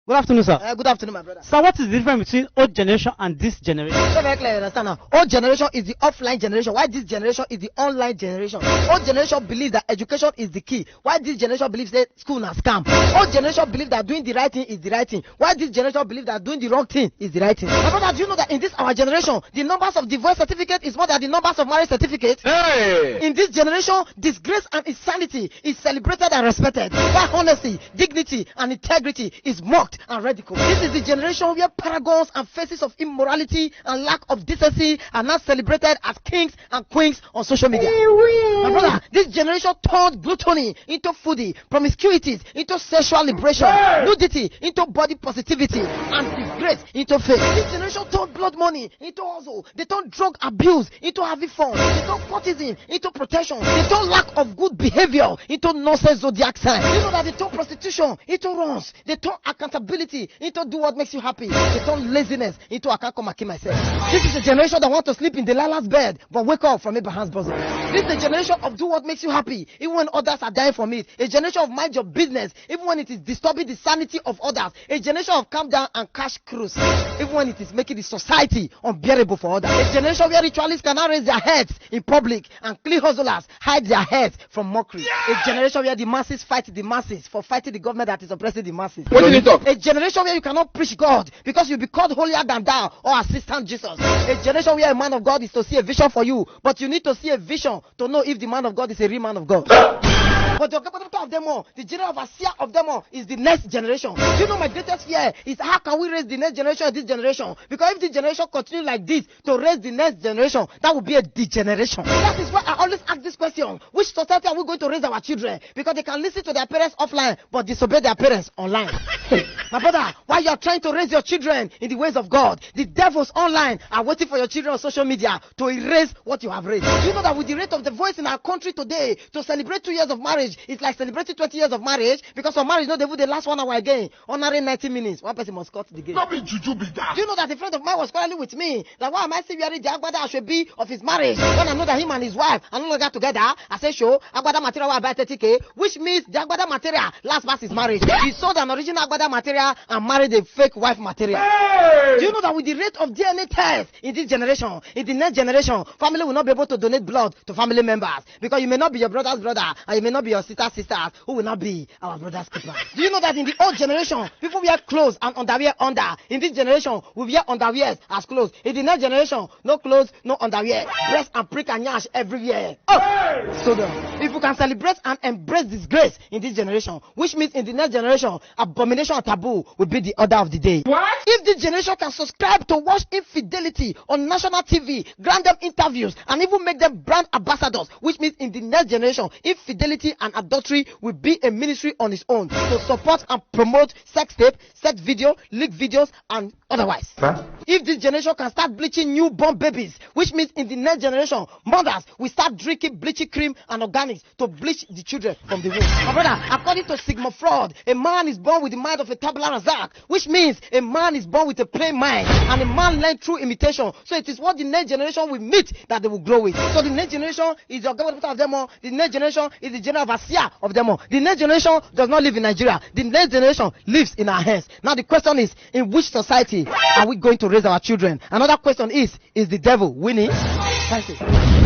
Good afternoon, sir. Good afternoon, my brother. Sir, what is the difference between old generation and this generation? Very clear, understand now. Old generation is the offline generation, while this generation is the online generation. Old generation believes that education is the key, while this generation believes that school is a scam. Old generation believes that doing the right thing is the right thing, while this generation believes that doing the wrong thing is the right thing. My brother, do you know that in this our generation, the numbers of divorce certificate is more than the numbers of marriage certificate? Hey! In this generation, disgrace and insanity is celebrated and respected, while honesty, dignity, and integrity is mocked and ridiculed. This is the generation where paragons and faces of immorality and lack of decency are now celebrated as kings and queens on social media. My brother, this generation turned gluttony into foodie, promiscuities into sexual liberation, nudity into body positivity, and disgrace into faith. This generation turned blood money into hustle. They turned drug abuse into having fun. They turned courtesan into protection. They turned lack of good behavior into nonsense zodiac sign. You know that they turned prostitution into runs. They turned accountability into do what makes you happy. They turn laziness into I can't come and kill myself. This is a generation that want to sleep in Delilah's bed but wake up from Abraham's bosom. This is a generation of do what makes you happy even when others are dying from it. A generation of mind your business even when it is disturbing the sanity of others. A generation of calm down and cash cruise even when it is making the society unbearable for others. A generation where ritualists cannot raise their heads in public and clean hustlers hide their heads from mockery. A generation where the masses fight the masses for fighting the government that is oppressing the masses. What did you talk? A generation where you cannot preach God because you'll be called holier than thou or assistant Jesus. A generation where a man of God is to see a vision for you, but you need to see a vision to know if the man of God is a real man of God. But the capital of them all, the general overseer of them all is the next generation. You know my greatest fear is how can we raise the next generation of this generation? Because if this generation continue like this to raise the next generation, that will be a degeneration. That is why I always ask this question: which society are we going to raise our children? Because they can listen to their parents offline but disobey their parents online. My brother, while you are trying to raise your children in the ways of God, the devils online are waiting for your children on social media to erase what you have raised. You know that with the rate of the voice in our country today, to celebrate 2 years of marriage, it's like celebrating 20 years of marriage, because for marriage, no, they would the last 1 hour again, honoring 90 minutes. One person must cut the game. Not be juju be that. Do you know that a friend of mine was quarreling with me? Like, why am I still wearing the agbada I should be of his marriage? When I know that him and his wife are no longer together, I say, show, agbada material will buy 30K, which means the agbada material last past his marriage. He sold an original agbada material and married a fake wife material. Hey! Do you know that with the rate of DNA tests in this generation, in the next generation, family will not be able to donate blood to family members, because you may not be your brother's brother and you may not be your sister's sisters, who will not be our brother's keeper. Do you know that in the old generation, people wear clothes and underwear under? In this generation, we wear underwear as clothes. In the next generation, no clothes, no underwear, breast and prick and yash everywhere. Oh, Hey! so if you can celebrate and embrace disgrace in this generation, which means in the next generation, abomination and taboo will be the order of the day. What? If this generation can subscribe to watch infidelity on national TV, grant them interviews, and even make them brand ambassadors, which means in the next generation, infidelity and adultery will be a ministry on its own to support and promote sex tape, sex video, leak videos, and otherwise. Huh? If this generation can start bleaching newborn babies, which means in the next generation, mothers will start drinking bleaching cream and organics to bleach the children from the womb. My brother, according to Sigmund Freud, a man is born with the mind of a tabula rasa, which means a man is born with a plain mind, and a man learns through imitation. So it is what the next generation will meet that they will grow with. So the next generation is the government of them all. The next generation is the general overseer of them all. The next generation does not live in Nigeria. The next generation lives in our hands. Now the question is, in which society are we going to raise our children? Another question is the devil winning? Thank you.